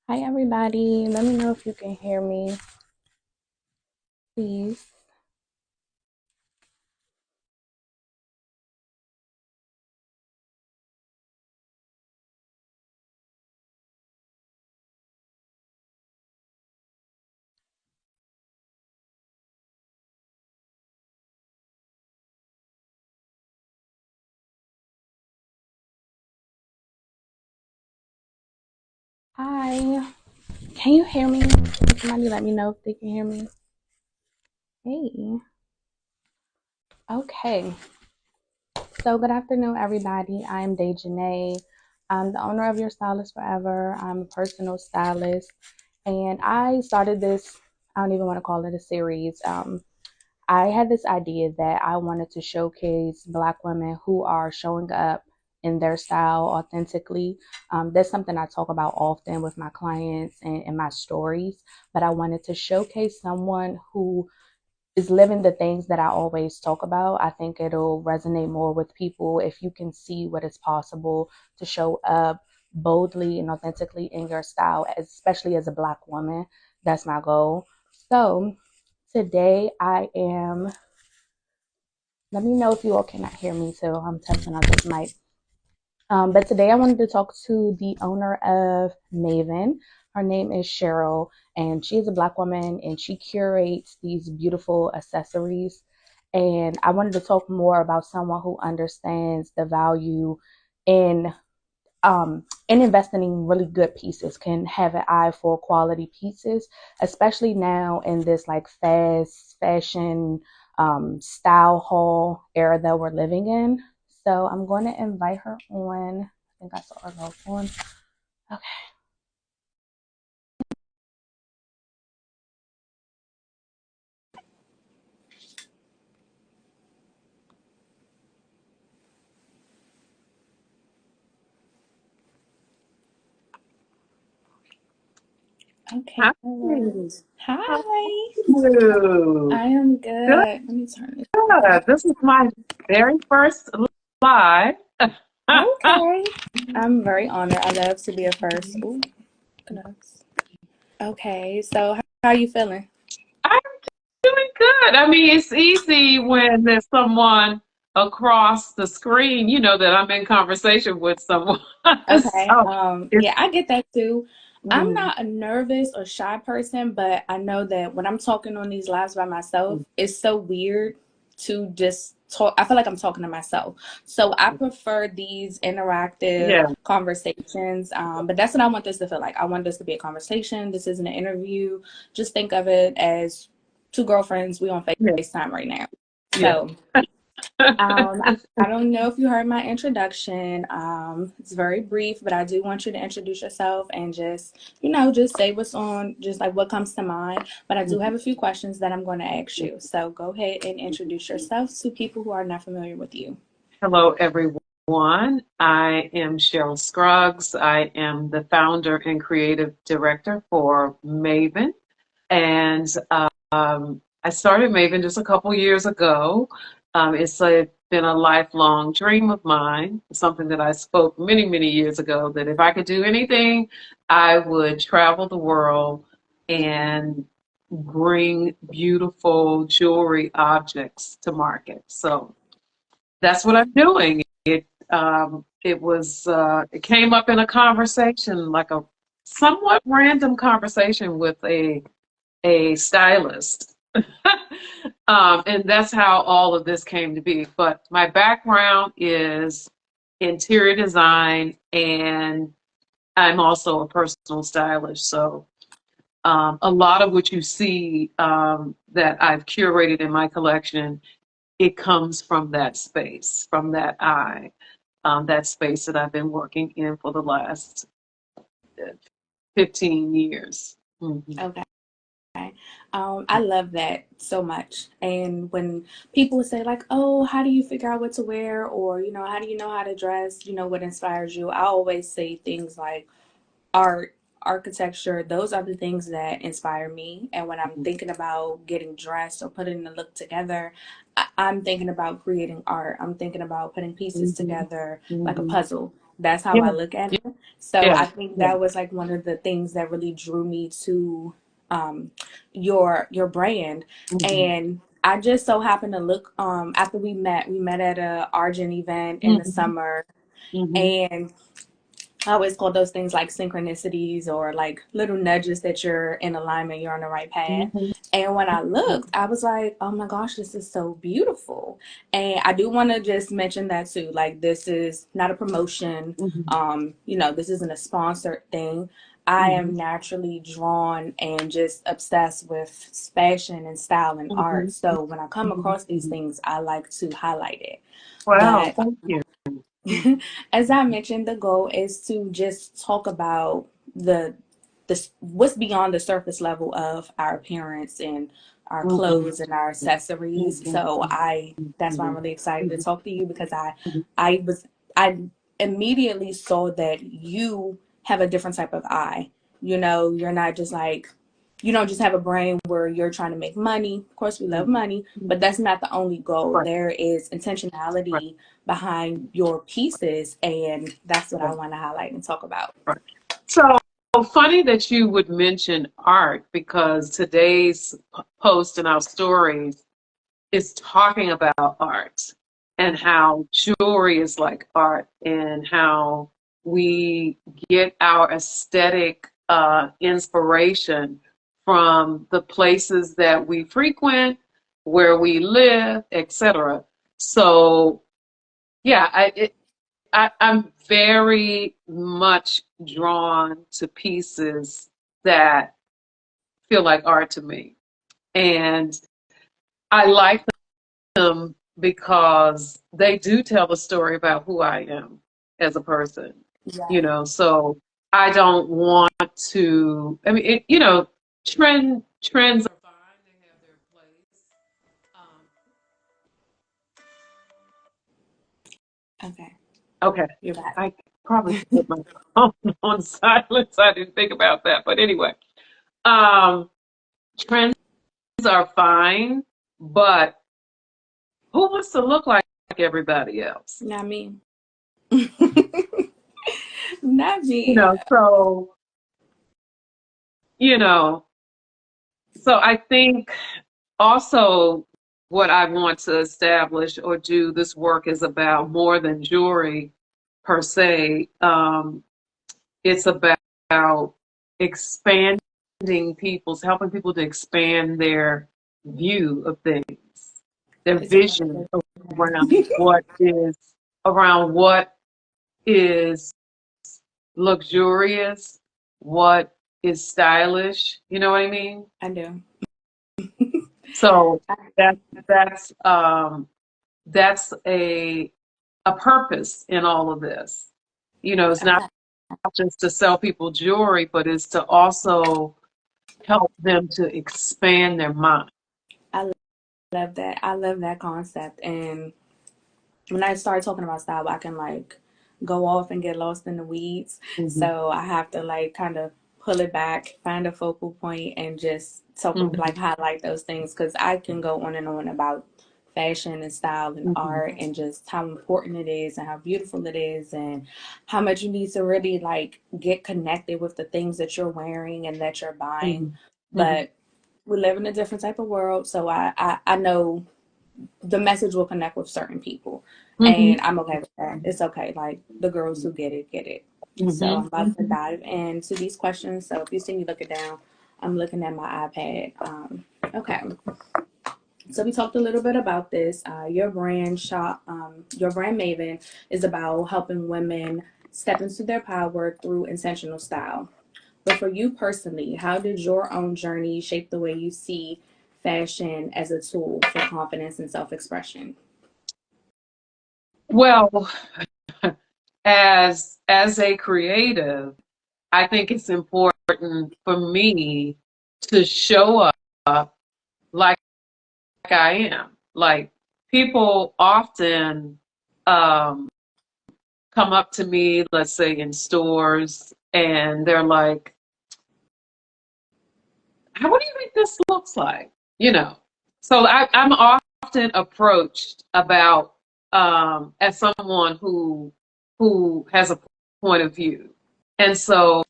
Hi, everybody. Let me know if you can hear me, please. Hi. Can you hear me? Can somebody let me know if they can hear me? Hey. Okay. So, good afternoon, everybody. I'm Dejanae. I'm the owner of Your Stylist Forever. I'm a personal stylist. And I started this, I don't even want to call it a series. I had this idea that I wanted to showcase Black women who are showing up in their style authentically. That's something I talk about often with my clients and in my stories, but I wanted to showcase someone who is living the things that I always talk about. I think it'll resonate more with people if you can see what is possible to show up boldly and authentically in your style, especially as a Black woman. That's my goal. So today I am, let me know if you all cannot hear me too. I'm testing out this mic. But today I wanted to talk to the owner of Maven. Her name is Sheryl, and she's a Black woman and she curates these beautiful accessories. And I wanted to talk more about someone who understands the value in investing in really good pieces, can have an eye for quality pieces, especially now in this like fast fashion style hall era that we're living in. So I'm going to invite her on. I think I saw her go on. Okay. Okay. Hi. Hi. How are you? I am Good. good. Let me turn this. This is my very first live. Okay. I'm very honored. I love to be a first. Ooh, goodness. Okay. So how are you feeling? I'm doing good. I mean, it's easy when there's someone across the screen, that I'm in conversation with someone. Okay. So it's Yeah, I get that too. I'm mm, not a nervous or shy person, but I know that when I'm talking on these lives by myself, it's so weird to just talk. I feel like I'm talking to myself. So I prefer these interactive yeah, conversations. But that's what I want this to feel like. I want this to be a conversation. This isn't an interview. Just think of it as two girlfriends. We on yeah, FaceTime right now. yeah. So I don't know if you heard my introduction. It's very brief, but I do want you to introduce yourself and just say what's on, just like what comes to mind. But I do have a few questions that I'm going to ask you. So go ahead and introduce yourself to people who are not familiar with you. Hello, everyone. I am Sheryl Scruggs. I am the founder and creative director for Maven. And I started Maven just a couple years ago. Been a lifelong dream of mine, something that I spoke many, many years ago, that if I could do anything, I would travel the world and bring beautiful jewelry objects to market. So that's what I'm doing. It came up in a conversation, like a somewhat random conversation with a stylist. And that's how all of this came to be. But my background is interior design, and I'm also a personal stylist. So a lot of what you see that I've curated in my collection, it comes from that space, from that eye, that space that I've been working in for the last 15 years. Mhm. Okay. I love that so much. And when people say like, "Oh, how do you figure out what to wear?" or "How do you know how to dress?" What inspires you? I always say things like art, architecture, those are the things that inspire me. And when I'm thinking about getting dressed or putting the look together, I'm thinking about creating art. I'm thinking about putting pieces Mhm. together like a Mhm. puzzle That's how Yeah. I look at it. So Yeah. I think Yeah. that was like one of the things that really drew me to your brand. Hmm. And I just so happened to look after we met at a Argent event in the Hmm. summer, Hmm. and I always call those things like synchronicities or like little nudges that you're in alignment, you're on the right path. Hmm. And when I looked, I was like, oh my gosh, this is so beautiful. And I do want to just mention that too. Like, this is not a promotion. Hmm. This isn't a sponsored thing. I Hmm. am naturally drawn and just obsessed with fashion and style and art. Hmm. So when I come across these Hmm. things, I like to highlight it. Wow, But thank you. as I mentioned, the goal is to just talk about the what's beyond the surface level of our appearance and our Hmm. clothes and our accessories. Hmm. So that's why I'm Hmm. really excited to Hmm. talk to you, because I immediately saw that you have a different type of eye. You're not just like, you don't just have a brain where you're trying to make money. Of course, we love money, but that's not the only goal. Right, There is right, intentionality behind your pieces, and that's what I right, want to highlight and talk about. right. So funny that you would mention art because today's post in our stories is talking about art and how jewelry is like art and how we get our aesthetic inspiration from the places that we frequent, where we live, etc. So yeah, I'm very much drawn to pieces that feel like art to me. And I like them because they do tell the story about who I am as a person, Yeah. so I don't want to, I mean, trends are fine, they have their place. Okay. Okay. You're back. I probably should put my phone on silence. I didn't think about that. But anyway, um, trends are fine, but who wants to look like everybody else? Not me. Not You me. know, so, you know, so I think also what I want to establish or do this work is about more than jewelry per se. It's about expanding helping people to expand their view of things, their It's about vision around the around what is luxurious, what is stylish. You know what I mean? I do. So I, that that's a purpose in all of this. It's not okay. just to sell people jewelry, but it's to also help them to expand their mind. I love that. I love that concept. And when I start talking about style, I can like go off and get lost in the weeds. Hmm. So I have to like kind of pull it back, find a focal point, and just talk, Hmm. like highlight those things, because I can go on and on about fashion and style and Hmm. art and just how important it is and how beautiful it is and how much you need to really like get connected with the things that you're wearing and that you're buying. Hmm. Hmm. But we live in a different type of world, so I know the message will connect with certain people, Hmm. and I'm okay with that. It's okay. Like, the girls who get it. So Hmm. I'm about to dive into these questions. So if you see me looking down, I'm looking at my iPad. Okay. So we talked a little bit about this. Your brand Maven is about helping women step into their power through intentional style. But for you personally, how did your own journey shape the way you see fashion as a tool for confidence and self expression? Well, as a creative, I think it's important for me to show up like I am. Like, people often um, come up to me, let's say in stores, and they're like, what do you think this looks like? You know. So I'm often approached about as someone who has a point of view. And so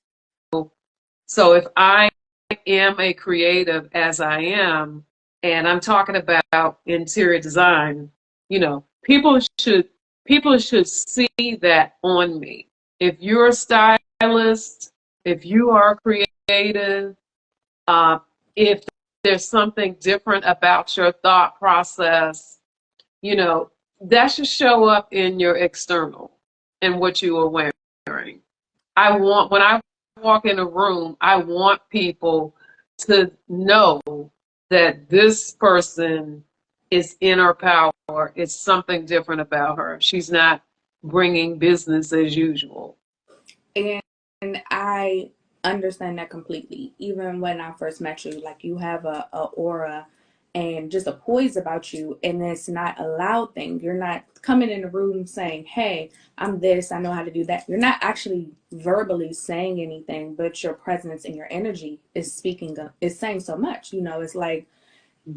if I am a creative as I am, and I'm talking about interior design, you know, people should see that on me. If you're a stylist, if you are creative, uh, if there's something different about your thought process, you know, that should show up in your external and what you are wearing. When I walk in a room, I want people to know that this person is in her power. It's something different about her. She's not bringing business as usual. And I understand that completely. Even when I first met you, like you have a aura and just a poise about you, and it's not a loud thing. You're not coming in the room saying, "Hey, I'm this. I know how to do that." You're not actually verbally saying anything, but your presence and your energy is speaking. Is saying so much. You know, it's like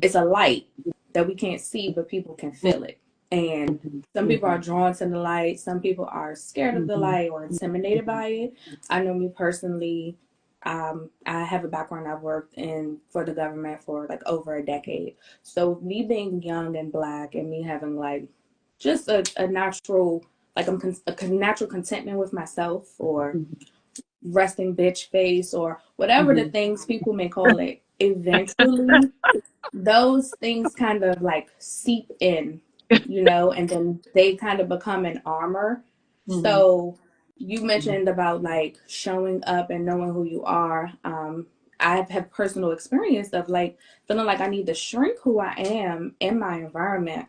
it's a light that we can't see, but people can feel it. And some people are drawn to the light. Some people are scared of the light or intimidated by it. I know me personally. I have a background. I've worked in for the government for like over a decade. So me being young and black, and me having like just a natural, like a natural contentment with myself, or resting bitch face, or whatever the things people may call it. Eventually, those things kind of like seep in, you know, and then they kind of become an armor. So you mentioned about like showing up and knowing who you are. I've had personal experience of like feeling like I need to shrink who I am in my environment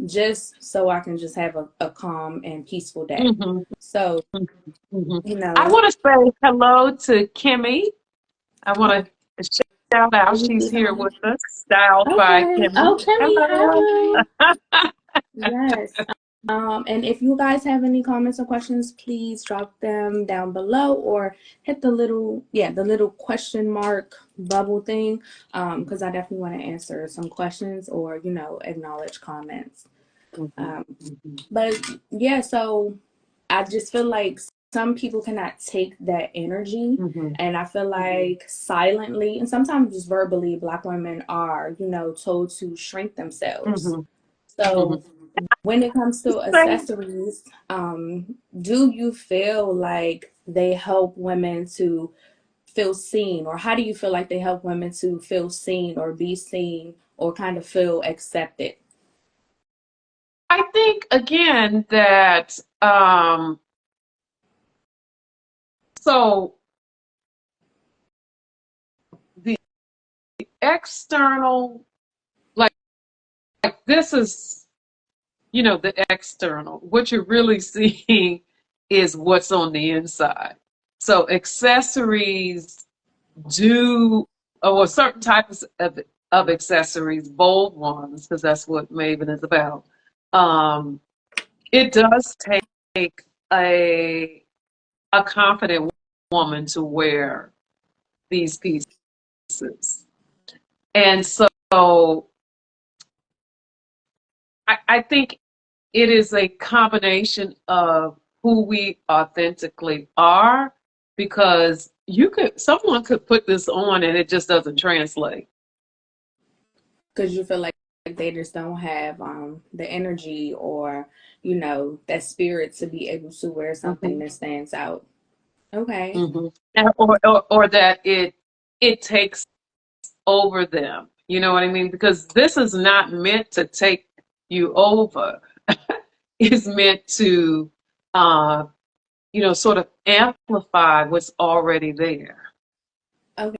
just so I can just have a calm and peaceful day. Mhm, So, mhm. you I know, want to say hello to Kimmy. I want to shout out. She's here with us, styled by okay. Kimmy. Oh, Kimmy, Hello. hi. Yes. And if you guys have any comments or questions, please drop them down below or hit the little question mark bubble thing. Because I definitely want to answer some questions or, you know, acknowledge comments. Mhm, Um, mhm, but yeah, so I just feel like some people cannot take that energy. mhm, And I feel like silently and sometimes just verbally, Black women are, you know, told to shrink themselves. mhm, So mhm. when it comes to Say, accessories, do you feel like they help women to feel seen, or how do you feel like they help women to feel seen or be seen or kind of feel accepted? I think again that so the external, like this is, you know, the external. What you're really seeing is what's on the inside. So accessories do, or certain types of accessories, bold ones, because that's what Maven is about. Um, it does take a a confident woman to wear these pieces. And so I think it is a combination of who we authentically are, because someone could put this on and it just doesn't translate. Because you feel like they just don't have the energy or, you know, that spirit to be able to wear something Hmm. that stands out. Okay. Hmm. Or that it takes over them. You know what I mean? Because this is not meant to take you over. It's meant to, uh, you know, sort of amplify what's already there Okay.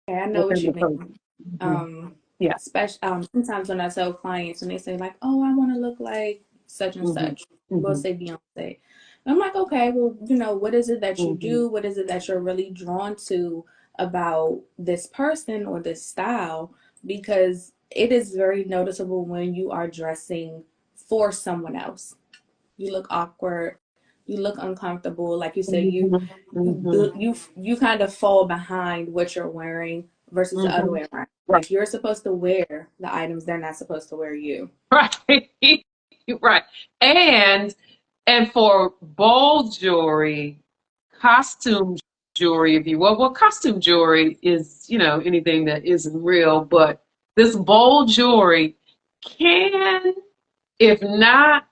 I know what within you the mean. person. Hmm. Um, Yeah. sometimes when I tell clients and they say like, "Oh, I want to look like such and Hmm. such," we'll Hmm. say Beyonce. I'm like, okay, well, you know, what is it that you Hmm. do? What is it that you're really drawn to about this person or this style? Because it is very noticeable when you are dressing for someone else. You look awkward. You look uncomfortable. Like you said, Hmm. Hmm. you kind of fall behind what you're wearing versus the other Hmm. way around. Right. Like you're supposed to wear the items, they're not supposed to wear you. Right. Right. And and for bold jewelry, costume jewelry, if you will. Well, costume jewelry is, anything that isn't real, but this bold jewelry can, if not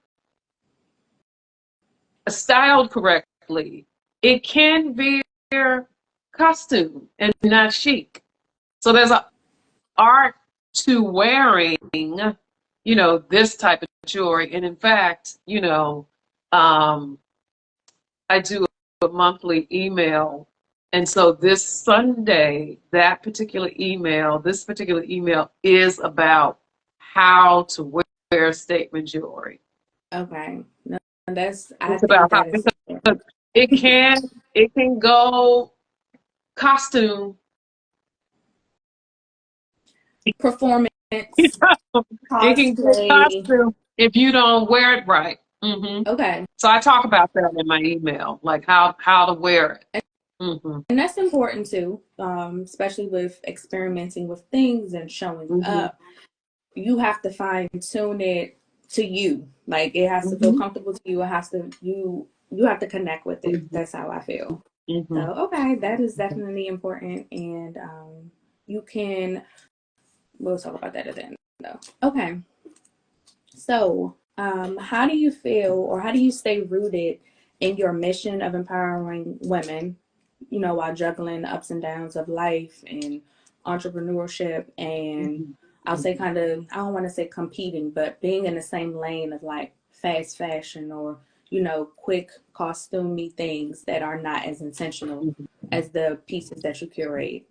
styled correctly, it can veer costume and not chic. So there's an art to wearing, this type of jewelry. And in fact, I do a monthly email. And so this Sunday, this particular email is about how to wear statement jewelry. Okay. No, that's, I It's about think how, that is because it can go costume. performance, It can go cosplay. costume if you don't wear it right. Okay. So I talk about that in my email, like how to wear it. hmm And that's important too, especially with experimenting with things and showing hmm up. You have to fine tune it to you. Like it has to feel hmm comfortable to you. It has to you have to connect with it. hmm That's how I feel. So hmm okay, that is definitely important, and you can. We'll talk about that at the end, though. Okay, so how do you feel, or how do you stay rooted in your mission of empowering women? While juggling the ups and downs of life and entrepreneurship, and hmm I'll say kind of, I don't want to say competing, but being in the same lane of like fast fashion or quick costumey things that are not as intentional as the pieces that you curate.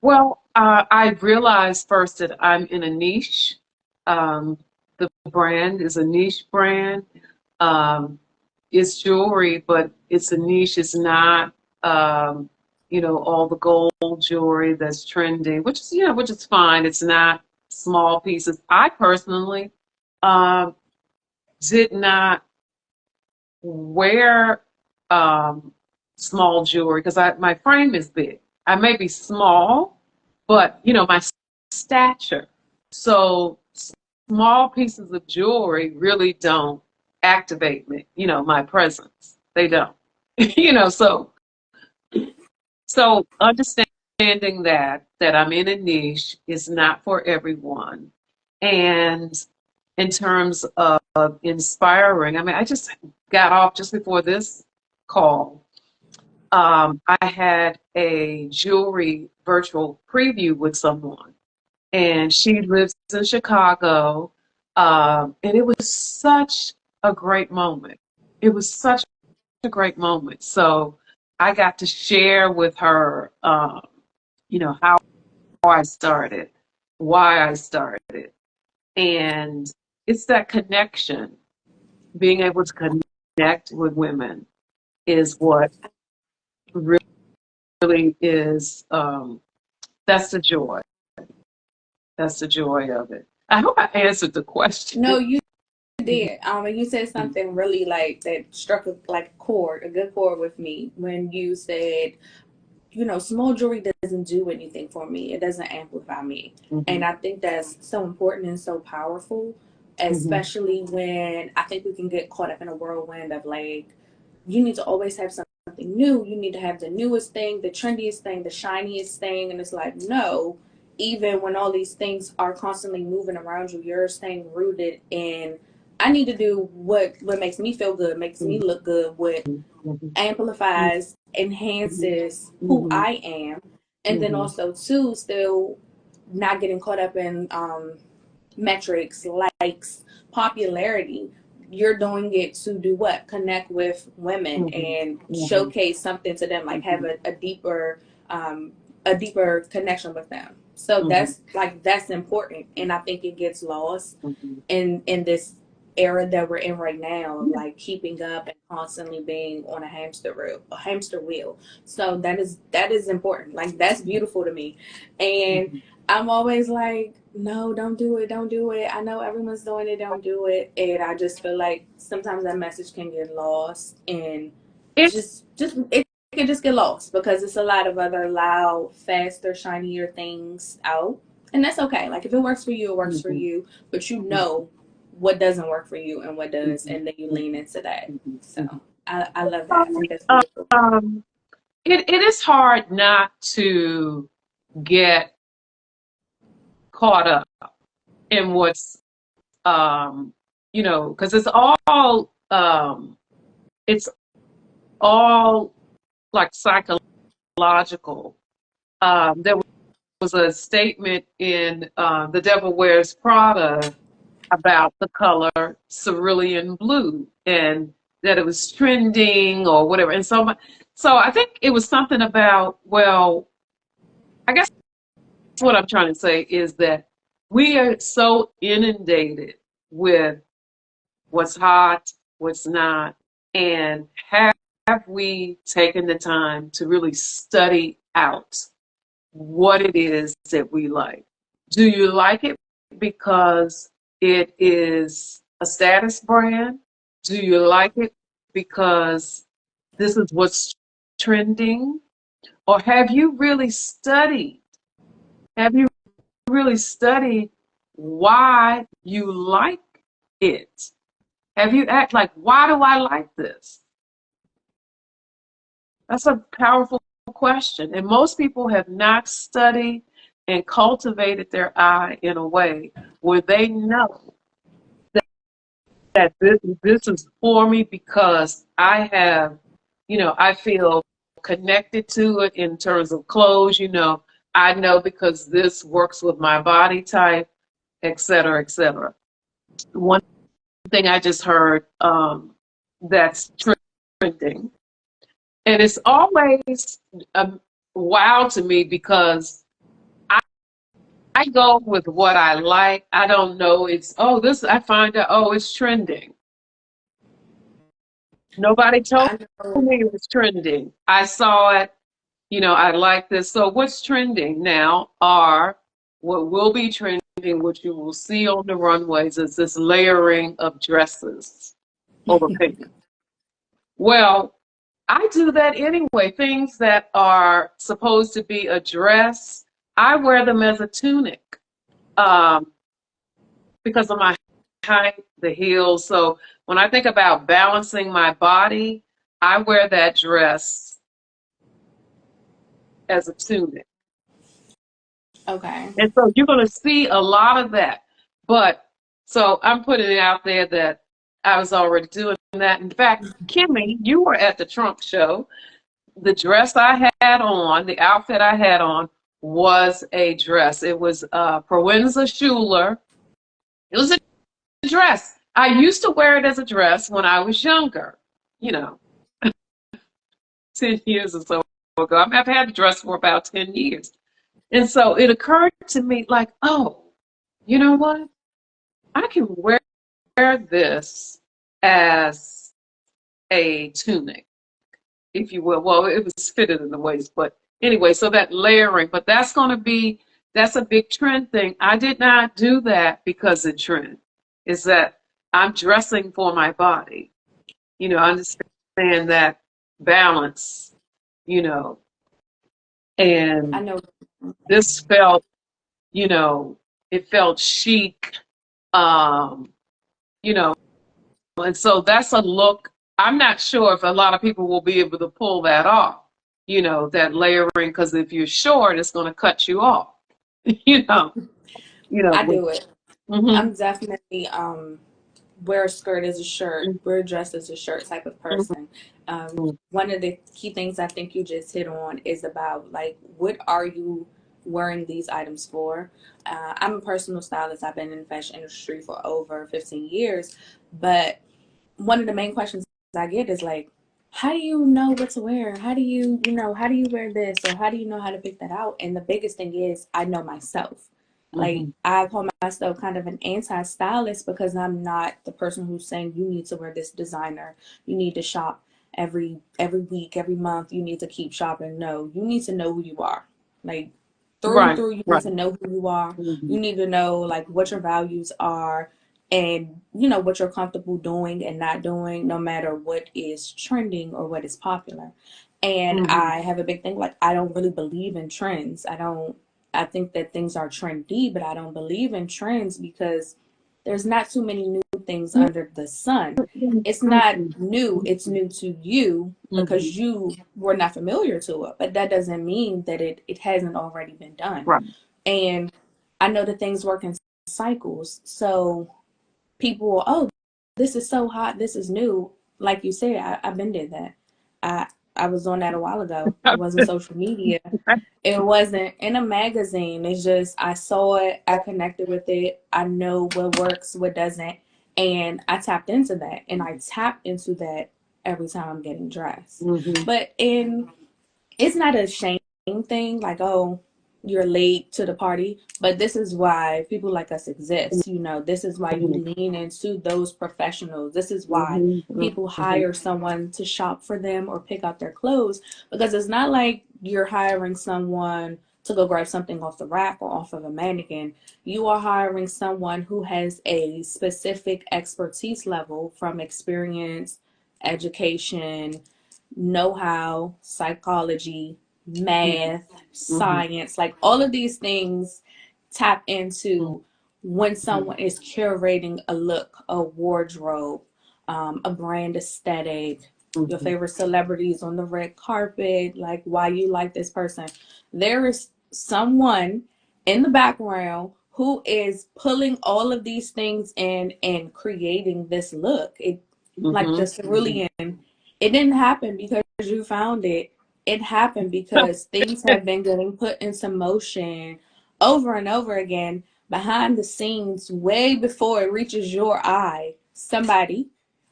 Well, I realized first that I'm in a niche. Um, the brand is a niche brand. Um, it's jewelry, but it's a niche. It's not, all the gold jewelry that's trending, which is fine. It's not small pieces. I personally um, did not wear um, small jewelry because my frame is big. I may be small, but my stature. So small pieces of jewelry really don't activate me. My presence. They don't. So understanding that I'm in a niche is not for everyone, and in terms of inspiring. I mean, I just got off just before this call. I had a jewelry virtual preview with someone, and she lives in Chicago. And it was such a great moment. It was such a great moment. So I got to share with her, how I started, why I started. And it's that connection, being able to connect with women is what really is, that's the joy. That's the joy of it. I hope I answered the question. No, you did. And you said something really like that struck like a good chord with me when you said, small jewelry doesn't do anything for me. It doesn't amplify me. And Mhm, I think that's so important and so powerful, mhm, especially when I think we can get caught up in a whirlwind of like, you need to always have something new. You need to have the newest thing, the trendiest thing, the shiniest thing. And it's like, no, even when all these things are constantly moving around you, you're staying rooted in, I need to do what makes me feel good, makes me mhm, look good, what mhm, amplifies, mhm, enhances who mhm, I am, and then mhm, also too, still not getting caught up in metrics, likes, popularity. You're doing it to do what? Connect with women mhm, and mhm, showcase something to them, like have mhm, um, a deeper connection with them. So mhm, that's important, and I think it gets lost mhm. in this era that we're in right now of Yeah. like keeping up and constantly being on a hamster wheel. So that is important. Like that's beautiful to me. And Mhm. I'm always like, no, don't do it, don't do it. I know everyone's doing it, don't do it. And I just feel like sometimes that message can get lost and It, just it can just get lost because it's a lot of other loud, faster, shinier things out. And that's okay. Like if it works for you, it works for mhm, you. But mhm, what doesn't work for you and what does, mhm, and then you mhm, lean into that. mhm, So mhm. I love that. I think that's Um, beautiful. it is hard not to get caught up in what's, um, because it's all like psychological. There was a statement in The Devil Wears Prada about the color cerulean blue and that it was trending or whatever. And so I think it was something about, well, I guess what I'm trying to say is that we are so inundated with what's hot, what's not, and have we taken the time to really study out what it is that we like? Do you like it because it is a status brand? Do you like it because this is what's trending? Or have you really studied? Have you really studied why you like it? Have you act like, why do I like this? That's a powerful question. And most people have not studied and cultivated their eye in a way where they know that this is for me because I have, I feel connected to it in terms of clothes, I know because this works with my body type, et cetera, et cetera. One thing I just heard that's trending. And it's always wow to me because I go with what I like. I don't know. I find out, it's trending. Nobody told I know. me it was trending. I saw it, I like this. So what's trending now are what will be trending, which you will see on the runways, is this layering of dresses over pants. Well, I do that anyway. Things that are supposed to be a dress, I wear them as a tunic um, because of my height, the heels. So when I think about balancing my body, I wear that dress as a tunic. Okay. And so you're going to see a lot of that. But so I'm putting it out there that I was already doing that. In fact, Kimmy, you were at the trunk show. The dress I had on, the outfit I had on was a dress. It was Proenza Schuler. It was a dress. I used to wear it as a dress when I was younger, you know, 10 years or so ago. I've had the dress for about 10 years. And so it occurred to me like, oh, you know what? I can wear this as a tunic, if you will. Well, it was fitted in the waist, but anyway, so that layering, but that's a big trend thing. I did not do that because of trend. Is that I'm dressing for my body. I understand that balance, you know, I and know. this felt, it felt chic, um, you know, and so that's a look. I'm not sure if a lot of people will be able to pull that off, that layering, because if you're short, it's going to cut you off, you know, you know. I do it. Mm-hmm, I'm definitely wear a skirt as a shirt, wear a dress as a shirt type of person. mm-hmm, One of the key things I think you just hit on is about like what are you wearing these items for? I'm a personal stylist. I've been in the fashion industry for over 15 years, but one of the main questions I get is like, how do you know what to wear? How do how do you wear this? Or how do you know how to pick that out? And the biggest thing is I know myself. Like mm-hmm, I call myself kind of an anti-stylist because I'm not the person who's saying you need to wear this designer. You need to shop every week, every month. You need to keep shopping. No, you need to know who you are. Like through and right, through, you need right. to know who you are. Mm-hmm, You need to know like what your values are and what you're comfortable doing and not doing no matter what is trending or what is popular. And mm-hmm, I have a big thing like I don't really believe in trends. I think that things are trendy, but I don't believe in trends because there's not too many new things under the sun. It's not new, it's new to you because you were not familiar to it. But that doesn't mean that it hasn't already been done. Right. And I know that things work in cycles. So people, oh, this is so hot, this is new. Like you said, I've been did that. I I was on that a while ago. It wasn't social media. It wasn't in a magazine. It's just I saw it, I connected with it, I know what works, what doesn't, and I tapped into that. And I tap into that every time I'm getting dressed. But it's not a shame thing, like, oh, you're late to the party, but this is why people like us exist. This is why you lean into those professionals. This is why people hire someone to shop for them or pick out their clothes, because it's not like you're hiring someone to go grab something off the rack or off of a mannequin. You are hiring someone who has a specific expertise level from experience, education, know-how, psychology, math, science, like all of these things tap into when someone is curating a look, a wardrobe, a brand aesthetic, your favorite celebrities on the red carpet, like why you like this person. There is someone in the background who is pulling all of these things in and creating this look. Like the cerulean, it didn't happen because you found it. It happened because things have been getting put into motion over and over again behind the scenes, way before it reaches your eye. Somebody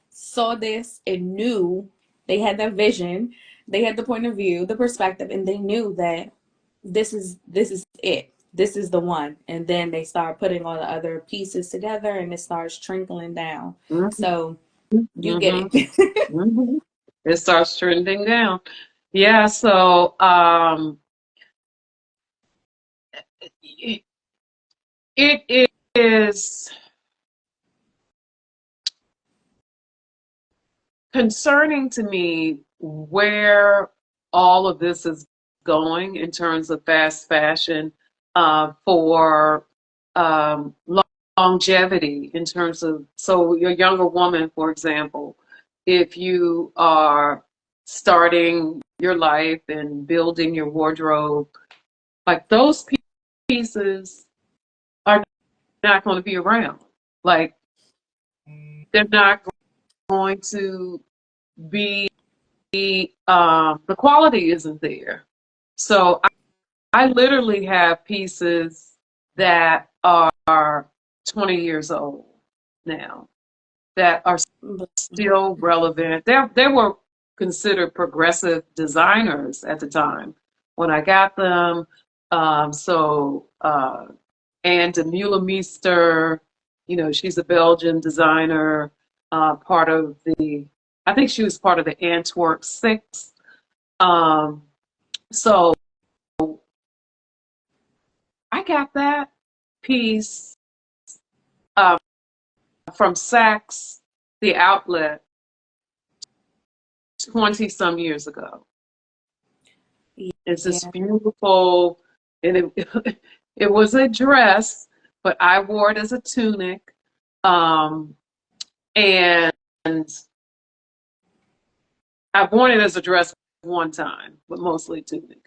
saw this and knew, they had that vision, they had the point of view, the perspective, and they knew that this is it. This is the one. And then they start putting all the other pieces together and it starts trickling down. So you get it. It starts trending down. Yeah, so it is concerning to me where all of this is going in terms of fast fashion for um, longevity, in terms of, so your younger woman, for example, if you are starting your life and building your wardrobe, like those pieces are not going to be around. Like they're not going to be, the quality isn't there. So I literally have pieces that are 20 years old now that are still relevant. They were considered progressive designers at the time when I got them. Anne de Meulemeester, she's a Belgian designer, part of I think she was part of the Antwerp Six. Um, so I got that piece uh, from Saks, the outlet, 20 some years ago. It's this Yeah. beautiful, and it was a dress, but I wore it as a tunic. Um, and I've worn it as a dress one time, but mostly tunic.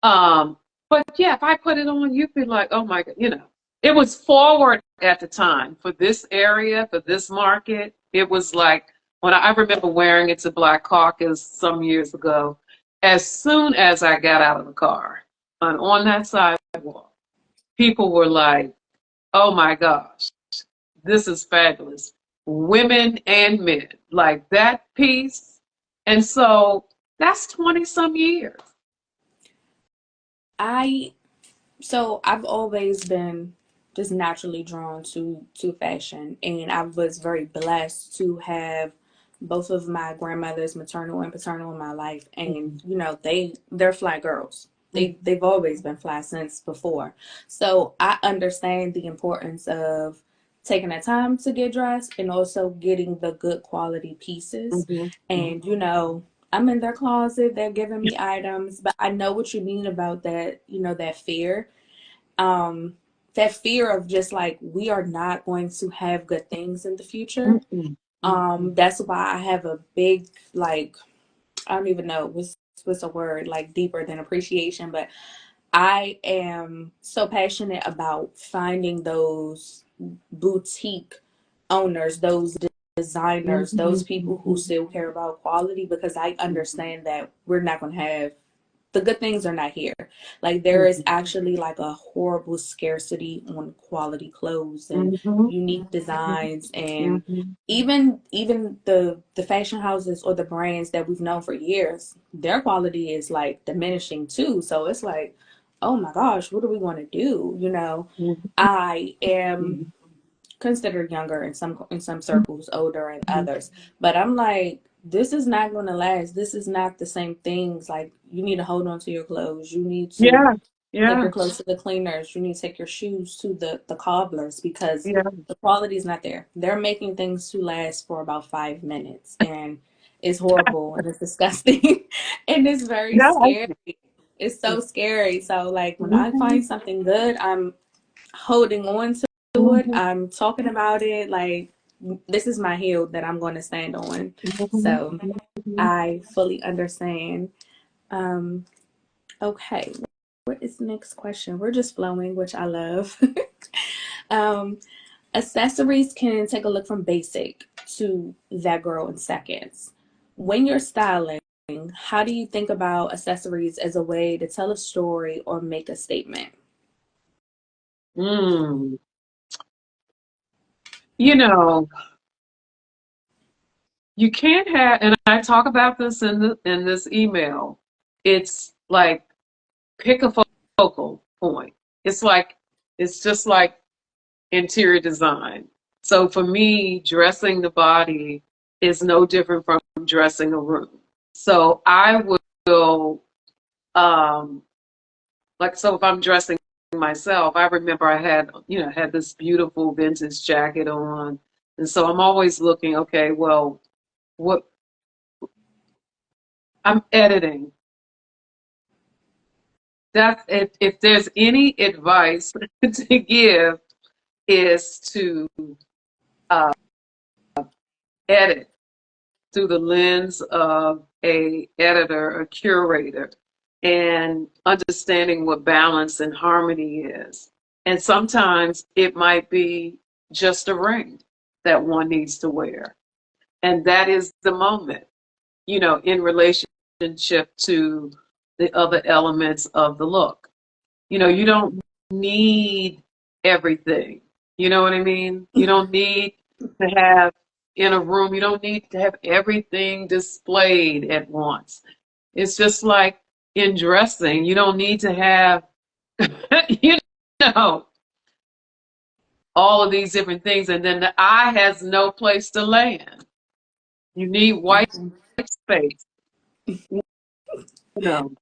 But yeah, if I put it on, you'd be like, oh my God, it was forward at the time for this area, for this market. It was like, when I remember wearing it to Black Caucus some years ago, as soon as I got out of the car and on that sidewalk, people were like, oh my gosh, this is fabulous. Women and men, like that piece. And so that's 20 some years. I So I've always been just naturally drawn to fashion, and I was very blessed to have both of my grandmothers, maternal and paternal, in my life, and they're fly girls. They've always been fly since before. So I understand the importance of taking the time to get dressed and also getting the good quality pieces. And I'm in their closet, they're giving me items, but I know what you mean about that, that fear. Um, that fear of just like we are not going to have good things in the future. That's why I have a big, like, I don't even know what's a word like deeper than appreciation, but I am so passionate about finding those boutique owners, those designers, those people who still care about quality, because I understand that we're not going to have the good things are not here. Like there is actually like a horrible scarcity on quality clothes and unique designs, and even the fashion houses or the brands that we've known for years, their quality is like diminishing too. So it's like, oh my gosh, what are we going to do? You know, I am considered younger in some circles, older in others. But I'm like, this is not going to last. This is not the same things. Like you need to hold on to your clothes. You need to Yeah, take yeah, your clothes to the cleaners. You need to take your shoes to the cobblers, because yeah, the quality is not there. They're making things to last for about 5 minutes, and it's horrible and it's disgusting and it's very yeah. scary. It's so scary. So like when I find something good, I'm holding on to it. I'm talking about it. Like this is my hill that I'm going to stand on. So I fully understand. Um, okay. What is the next question? We're just flowing, which I love. um, accessories can take a look from basic to that girl in seconds. When you're styling, how do you think about accessories as a way to tell a story or make a statement? Mm. You know, you can't have, and I talk about this in this email. It's like pick a focal point. It's like it's just like interior design. So for me, dressing the body is no different from dressing a room. So I will, um, like, so if I'm dressing myself, I remember I had, had this beautiful vintage jacket on. And so I'm always looking, okay, well, what I'm editing. That's if there's any advice to give is to uh, edit through the lens of a editor, a curator, and understanding what balance and harmony is. And sometimes it might be just a ring that one needs to wear. And that is the moment, in relationship to the other elements of the look. You don't need everything. You know what I mean? You don't need to have in a room, you don't need to have everything displayed at once. It's just like in dressing, you don't need to have, you know, all of these different things. And then the eye has no place to land. You need white space, you know.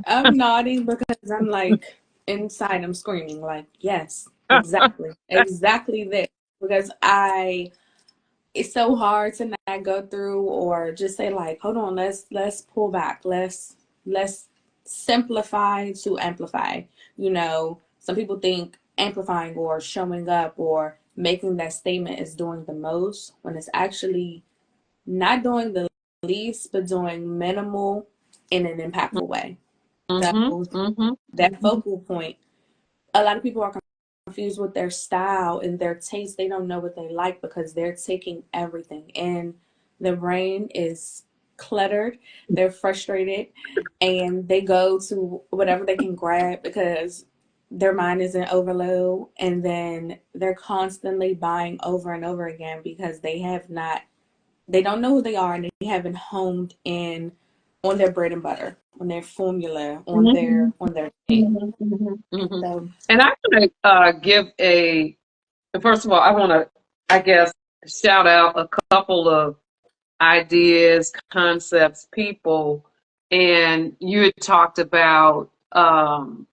I'm nodding because I'm like inside I'm screaming like yes, exactly. Exactly this. Because I it's so hard to not go through or just say like, hold on, let's pull back. Let's simplify to amplify. You know, some people think amplifying or showing up or making that statement is doing the most when it's actually not doing the least but doing minimal in an impactful way. Mm-hmm, So mm-hmm, that focal point, a lot of people are confused with their style and their taste. They don't know what they like because they're taking everything in. The brain is cluttered, they're frustrated, and they go to whatever they can grab because their mind is in overload, and then they're constantly buying over and over again because they don't know who they are, and they haven't honed in on their bread and butter, on their formula, mm-hmm, on their thing. mm-hmm, mm-hmm, mm-hmm. So And I want to give first of all, I want to, I guess, shout out a couple of ideas, concepts, people. And you had talked about um,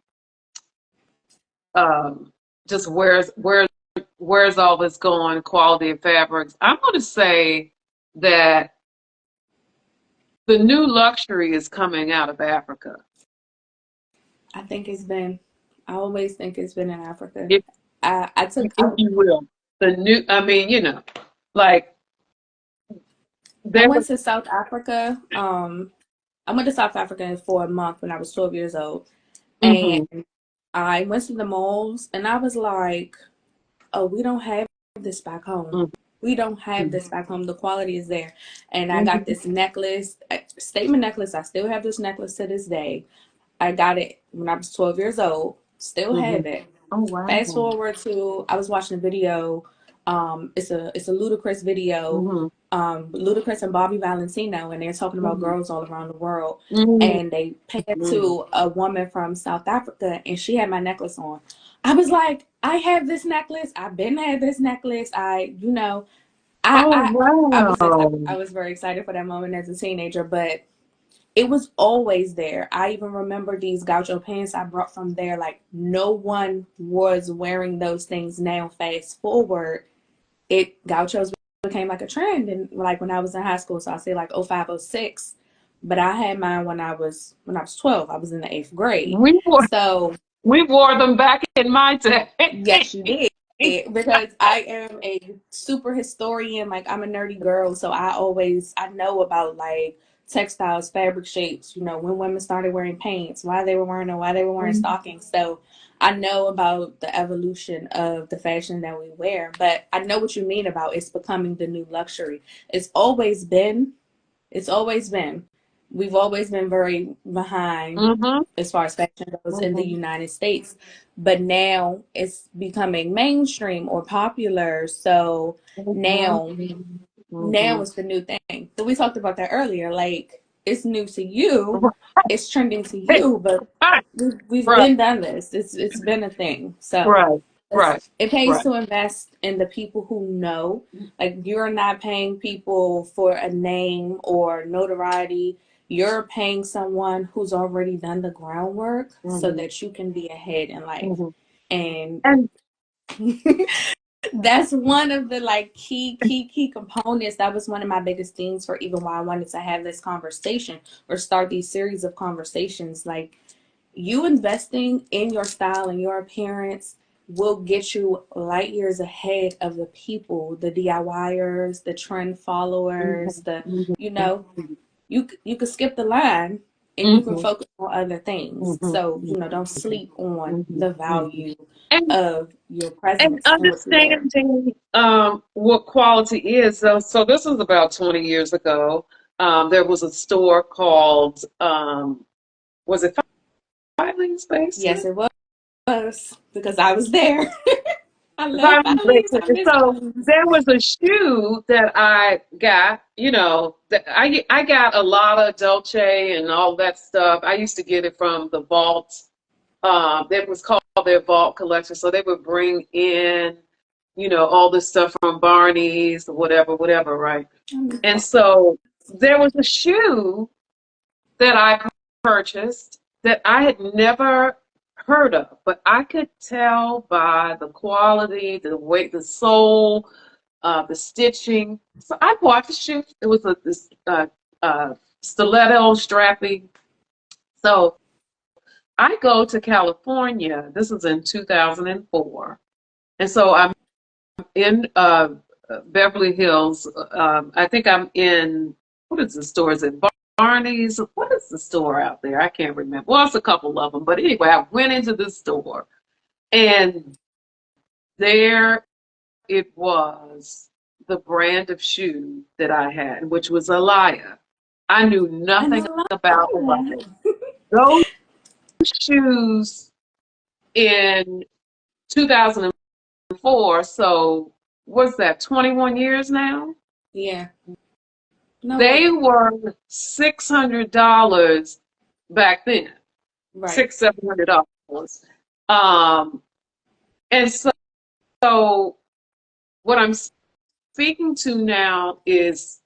just where's all this going, quality of fabrics. I'm going to say that the new luxury is coming out of Africa. I think it's been, I always think it's been in Africa. If I took if you will. The new, I mean, like I there went was. to South Africa. I went to South Africa for a month when I was 12 years old, and Hmm. I went to the malls, and I was like, "Oh, we don't have this back home. We don't have this back home. The quality is there." And I got Hmm. this necklace, statement necklace. I still have this necklace to this day. I got it when I was 12 years old. Still Hmm. have it. Oh wow. Fast forward to I was watching a video. It's a Ludacris video. Hmm. Ludacris and Bobby Valentino, and they're talking about Hmm. girls all around the world. Hmm. And they panned to a woman from South Africa, and she had my necklace on. I was like, I have this necklace. I've been had this necklace. I Oh I I was wow. I was very excited for that moment as a teenager, but it was always there. I even remember these gaucho pants I brought from there. Like, no one was wearing those things now. Fast forward, gauchos became like a trend, and like when I was in high school, so I say like 05, 06. But I had mine when I was 12. I was in the 8th grade. We wore So we wore them back in my day. yes, you did. Because I am a super historian. Like, I'm a nerdy girl, so I know about like textiles, fabric shapes, when women started wearing pants, why they were wearing them, why they were wearing stockings. So I know about the evolution of the fashion that we wear. But I know what you mean about it's becoming the new luxury. It's always been it's always been. We've always been very behind Hmm. as far as fashion goes in the Hmm. United States. But now it's becoming mainstream or popular. So now Hmm. now Hmm. it's the new thing. So we talked about that earlier. Like, it's new to you, it's trending to Right, you, but we've right, been done this. It's been a thing. So right, right, it pays right. to invest in the people who know. Like, you're not paying people for a name or notoriety. You're paying someone who's already done the groundwork so Hmm. that you can be ahead in life. Hmm. And And that's one of the like key components. That was one of my biggest things for even why I wanted to have this conversation or start these series of conversations. Like, you investing in your style and your appearance will get you light years ahead of the people, the DIYers, the trend followers, hmm. the Hmm. you know, you could skip the line and you can Hmm. focus on other things. Hmm. So, don't sleep on Hmm. the Hmm. value and of your and presence and what you wear. understanding what quality is. So this was about 20 years ago. There was a store called was it Filing's Yes, Basement? it was because I was there. I love Filing's Filings. Basement. I And miss so Filings. there was a shoe that I got. That I got a lot of Dolce and all that stuff. I used to get it from the vault. That was called their vault collection. So they would bring in, all this stuff from Barney's, whatever, whatever, right? And so there was a shoe that I purchased that I had never heard of, but I could tell by the quality, the weight, the sole, the stitching. So I bought the shoe. It was this stiletto strappy. So I go to California. This is in 2004. And so I'm in Beverly Hills. I think I'm in, what is the store? Is it Barney's? What is the store out there? I can't remember. Well, it's a couple of them. But anyway, I went into the store and there it was, the brand of shoe that I had, which was Alaya. I knew And nothing I love about Alaya. that. Those shoes in 2004, so what's that, 21 years now? Yeah. No, They wait. were $600 back then, Right. six, $700. Um, and so what I'm speaking to now is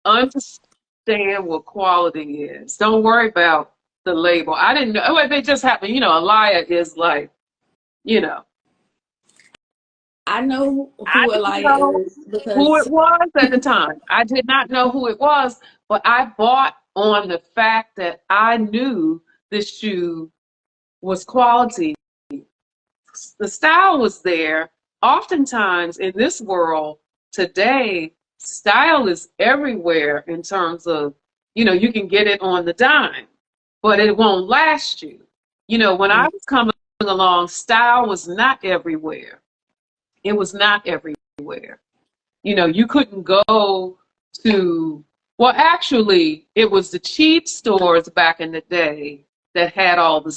understand what quality is. Don't worry about the label. I didn't know. Oh, they just happened. Alaya is like, you know, I know I who didn't Elia know is who it because was at the time. I did not know who it was, but I bought on the fact that I knew this shoe was quality. the style was there. Oftentimes in this world today, style is everywhere in terms of, you can get it on the dime, but it won't last you. When I Yeah. was coming along, style was not everywhere. It was not everywhere. You couldn't go to, well, actually, it was the cheap stores back in the day that had all the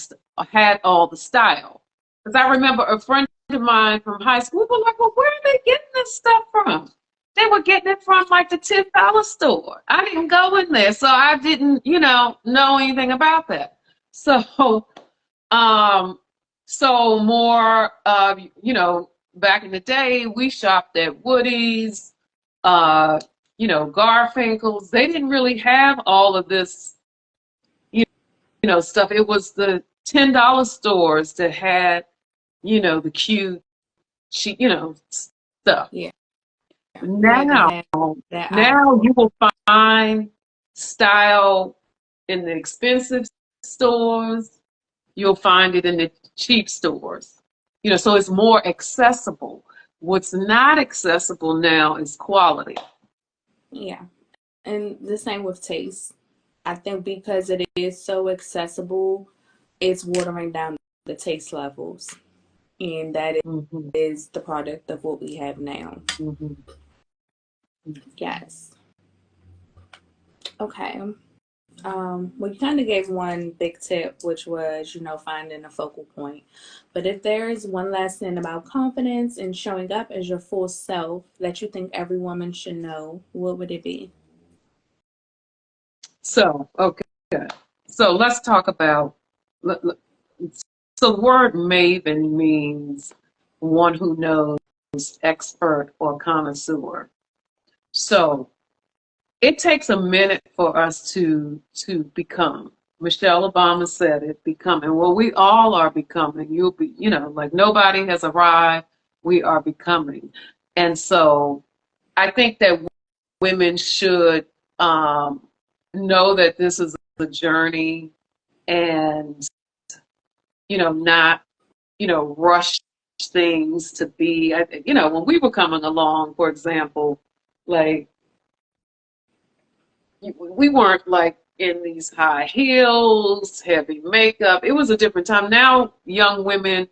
style. Because I remember a friend of mine from high school were like, "Well, where are they getting this stuff from?" They were getting it from like the $10 store. I didn't go in there, so I didn't, know anything about that. So, um, so more, back in the day, we shopped at Woody's, uh, Garfinkel's. They didn't really have all of this, you stuff. It was the $10 stores that had, the cute, cheap, stuff. Yeah. You had to Now, have that now eyeballs. you will find style in the expensive stores. You'll find it in the cheap stores. So it's more accessible. What's not accessible now is quality. Yeah. And the same with taste. I think because it is so accessible, it's watering down the taste levels. And that Hmm. is the product of what we have now. Hmm. Yes. Okay. Well, you kind of gave one big tip, which was, finding a focal point. But if there is one lesson about confidence and showing up as your full self that you think every woman should know, what would it be? So, okay. So let's talk about. So the word maven means one who knows, expert, or connoisseur. So it takes a minute for us to become. Michelle Obama said it, becoming. Well, we all are becoming. You'll be, like nobody has arrived. We are becoming. And so I think that women should um, know that this is a journey and, not, rush things to be, when we were coming along, for example, like we weren't like in these high heels, heavy makeup. It was a different time. Now young women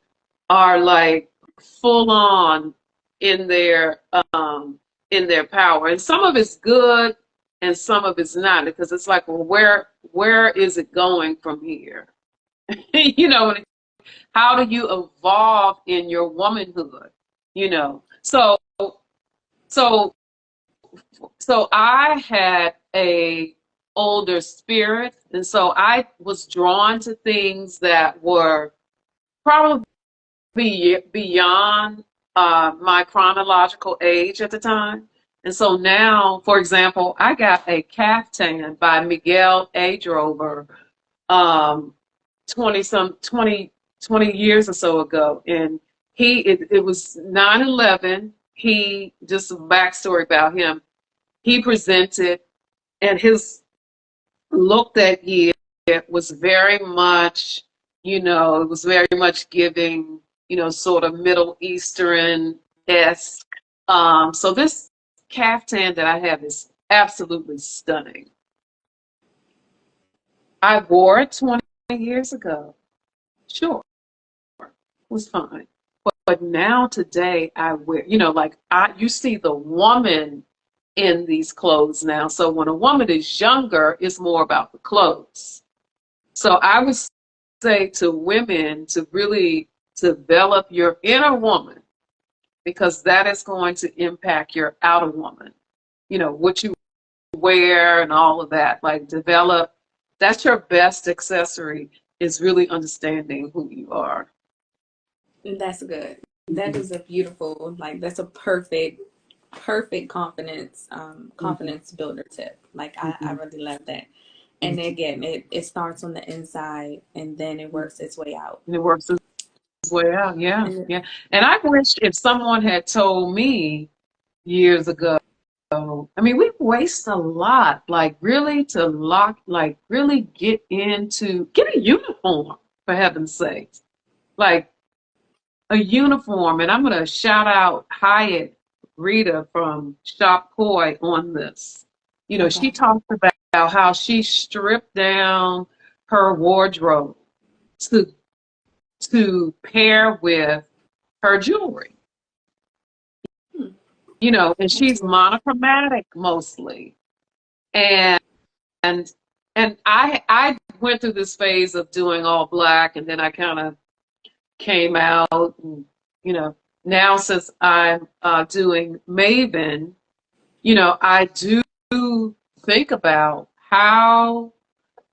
are like full on in their um in their power. And some of it's good and some of it's not, because it's like, well, where is it going from here? And how do you evolve in your womanhood? So so I had a older spirit, and so I was drawn to things that were probably beyond my chronological age at the time. And so now, for example, I got a caftan by Miguel A. Drover, um, 20 years or so ago. And it was 9/11. He, just a backstory about him, he presented, and his look that year was very much, it was very much giving, sort of Middle Eastern-esque. So this caftan that I have is absolutely stunning. I wore it 20 years ago. Sure, it was fine. But now today I wear, like you see the woman in these clothes now. So when a woman is younger, it's more about the clothes. So I would say to women to really develop your inner woman, because that is going to impact your outer woman. What you wear and all of that. Like develop, that's your best accessory, is really understanding who you are. That's good. That Hmm. is a beautiful, like, that's a perfect, perfect Hmm. confidence builder tip. Like, I Hmm. really love that. And Hmm. again, it starts on the inside and then it works its way out. And it works its way out. Yeah, And yeah. And I wish if someone had told me years ago. I mean, we waste a lot, like really to really get a uniform, for heaven's sakes. Like, a uniform, and I'm going to shout out Hyatt Rita from Shop Koi on this. You know, she Okay. talked about how she stripped down her wardrobe to pair with her jewelry. Hmm. You know, and she's Okay. monochromatic mostly. And and I went through this phase of doing all black, and then I kind of came out, and you know, now since I'm doing Maven, you know, I do think about how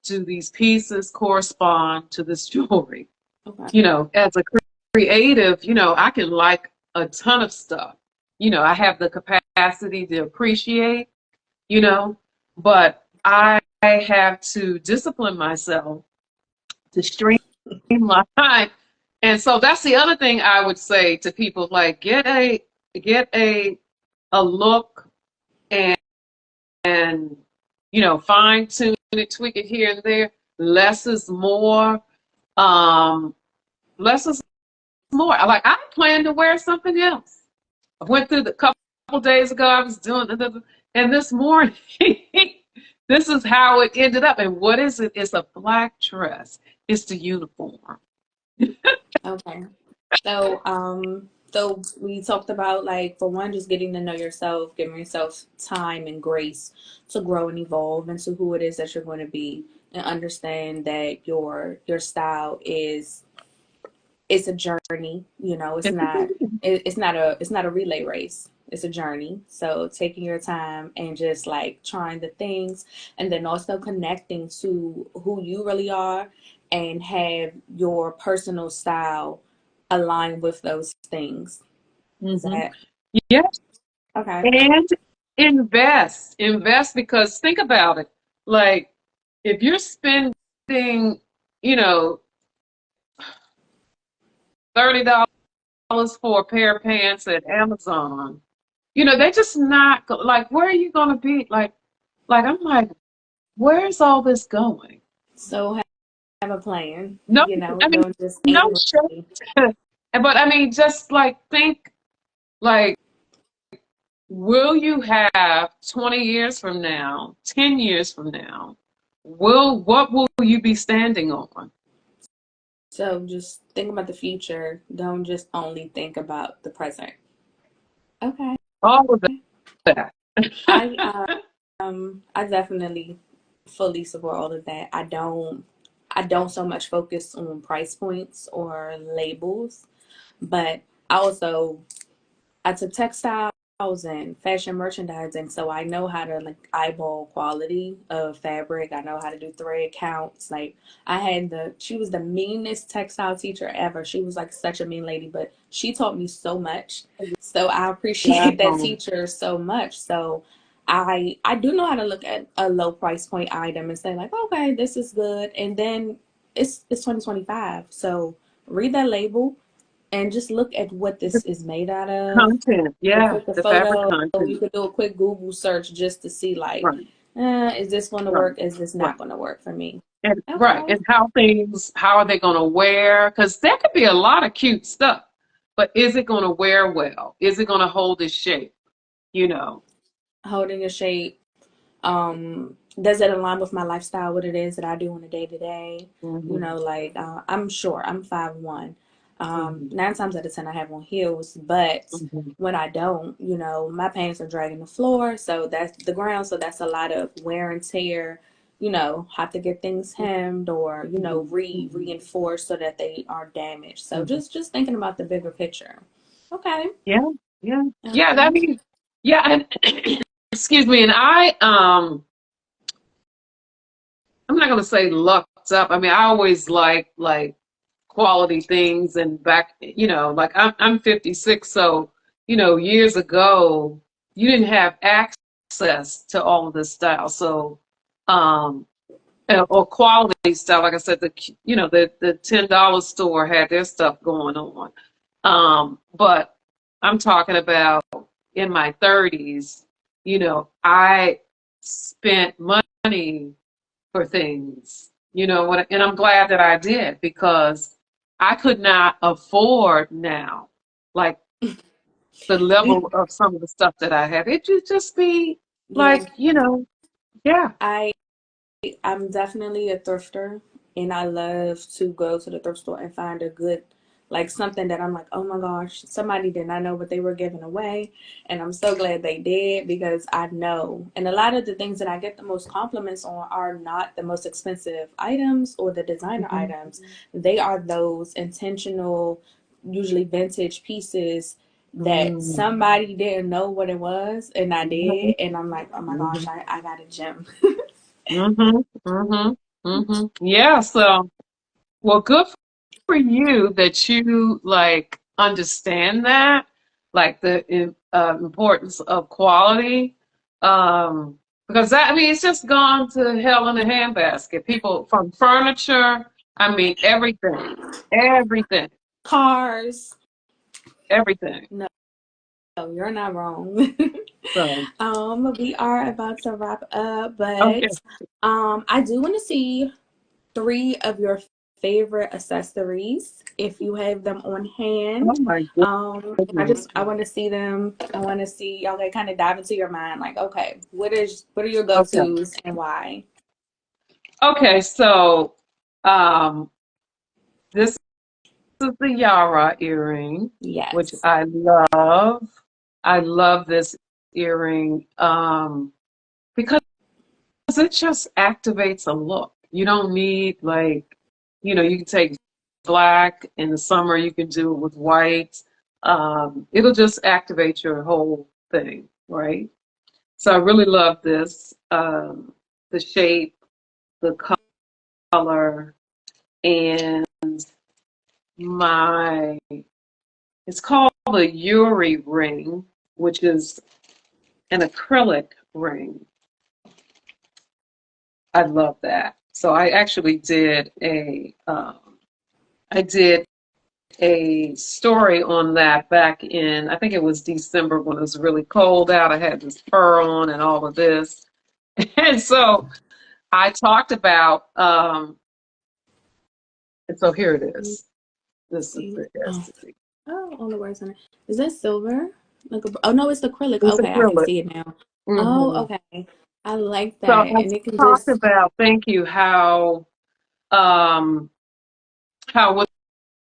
do these pieces correspond to this jewelry. Okay. You know, as a creative, you know, I can like a ton of stuff. You know, I have the capacity to appreciate, you know, but I have to discipline myself to streamline. And so that's the other thing I would say to people, like get a look, and you know, fine tune it, tweak it here and there. Less is more. Um, less is more. Like I plan to wear something else. I went through the couple days ago. I was doing and this morning, this is how it ended up. And what is it? It's a black dress. It's the uniform. Okay. So we talked about, like, for one, just getting to know yourself, giving yourself time and grace to grow and evolve into who it is that you're going to be, and understand that your style is it's a journey. You know, it's It's not it's not a relay race. It's a journey. So taking your time and just like trying the things, and then also connecting to who you really are, and have your personal style align with those things. Is mm-hmm. that Yeah, okay? and invest because think about it. Like if you're spending, you know, $30 for a pair of pants at Amazon, you know, they're just not like where are you going to be? Like I'm like, where's all this going? So have a plan. No, You know, I mean, don't just no aimlessly. shit. But I mean, just like think, like, will you have 20 years from now, 10 years from now? What will you be standing on? So just think about the future. Don't just only think about the present. Okay. All of that. I I definitely fully support all of that. I don't so much focus on price points or labels, but I also I took textiles and fashion merchandising, so I know how to like eyeball quality of fabric. I know how to do thread counts. Like I had she was the meanest textile teacher ever. She was like such a mean lady, but she taught me so much. So I appreciate that Wow. teacher so much. So I do know how to look at a low price point item and say like, okay, this is good. And then it's 2025. So read that label and just look at what The this is made out of. content, You can yeah, click a the fabric photo. You content. can do a quick Google search just to see like, Right, is this going to right, work? Is this right. not going to work for me? And right, Okay. and how are they going to wear? Because there could be a lot of cute stuff, but is it going to wear well? Is it going to hold its shape? You know. Holding a shape. Does it align with my lifestyle? What it is that I do on a day to day? You Hmm. know, like I'm sure I'm 5'1". Hmm. 9 times out of 10 I have on heels, but Hmm. when I don't, you know, my pants are dragging the floor, so that's the ground, so that's a lot of wear and tear. You know, have to get things hemmed or Hmm. Hmm. reinforced so that they aren't damaged. So Hmm. just thinking about the bigger picture. Okay. Yeah, yeah, yeah. Okay. I mean, yeah, and excuse me, and I'm not gonna say lucked up. I mean, I always like quality things, and back, you know, like I'm 56, so you know, years ago, you didn't have access to all of this style, so um, or quality style. Like I said, you know the $10 store had their stuff going on, but I'm talking about in my 30s. You know, I spent money for things, you know what, and I'm glad that I did because I could not afford now, like the level of some of the stuff that I have. It would just be Yeah, like, yeah. I I'm definitely a thrifter, and I love to go to the thrift store and find a good, like something that I'm like, oh my gosh, somebody did not know what they were giving away, and I'm so glad they did because I know. And a lot of the things that I get the most compliments on are not the most expensive items or the designer Mhm. items. They are those intentional, usually vintage pieces that Mm. somebody didn't know what it was, and I Mhm. did, and I'm like, oh my gosh, Mhm. I got a gem. Mhm. Mhm. Mhm. Yeah, so well, good for you that you like understand that, like the importance of quality. Because that, I mean, it's just gone to hell in a handbasket. People from furniture, I mean, everything, Cars. everything. No, you're not wrong. So, We are about to wrap up, okay. but I do want to see three of your favorite accessories if you have them on hand. Oh my goodness. I want to see them. I want to see, okay, kind of dive into your mind, like, okay, what are your Okay. go-tos and why? Okay. So, um, this is the Yara earring, which Yes. I love. I love this earring because it just activates a look. You don't need like, you can take black in the summer, you can do it with white. It'll just activate your whole thing, right? So I really love this, the shape, the color, and my it's called a Yuri ring, which is an acrylic ring. I love that. So I actually I did a story on that back in, I think it was December when it was really cold out. I had this fur on and all of this. And so I talked about, and so here it Let me is. This is see. the Oh, essence. all the words on it. Is that silver? Like oh no, it's acrylic. It's Okay, I can acrylic. see it now. Oh, Hmm. okay. I like So that. I And it can talked just about, thank you, um, how with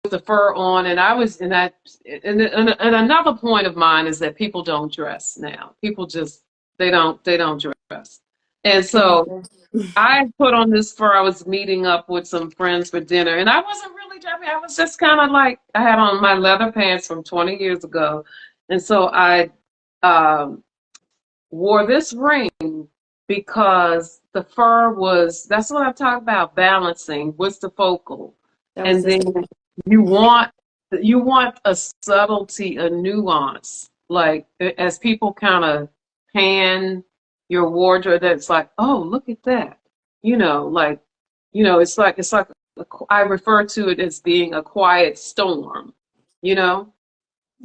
the fur on, and I was in that, and another point of mine is that people don't dress now. People just they don't dress, and I like so that. I put on this fur. I was meeting up with some friends for dinner, and I wasn't really dressing. I was just kind of like I had on my leather pants from 20 years ago, and so I um, wore this ring because the fur was. That's what I'm talking about. Balancing. What's the focal? That was And just then you want you want a subtlety, a nuance, like as people kind of pan your wardrobe, that's like, oh, look at that, like, it's like I refer to it as being a quiet storm, you know,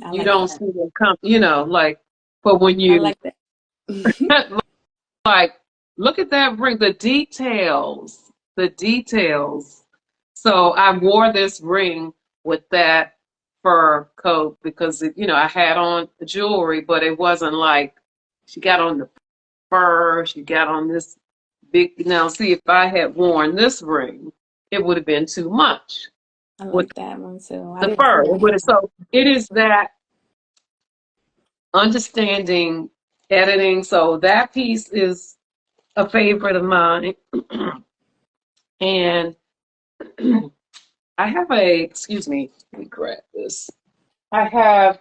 I you like don't that. see them come, like, but when I you like that. like, look at that ring, the details. So I wore this ring with that fur coat because I had on the jewelry, but it wasn't like she got on the fur, she got on this big. Now, see, if I had worn this ring, it would have been too much I with like that one too. I the didn't fur. see It would that. have, so it is that understanding editing. So that piece is a favorite of mine. And I have excuse me, let me grab this. I have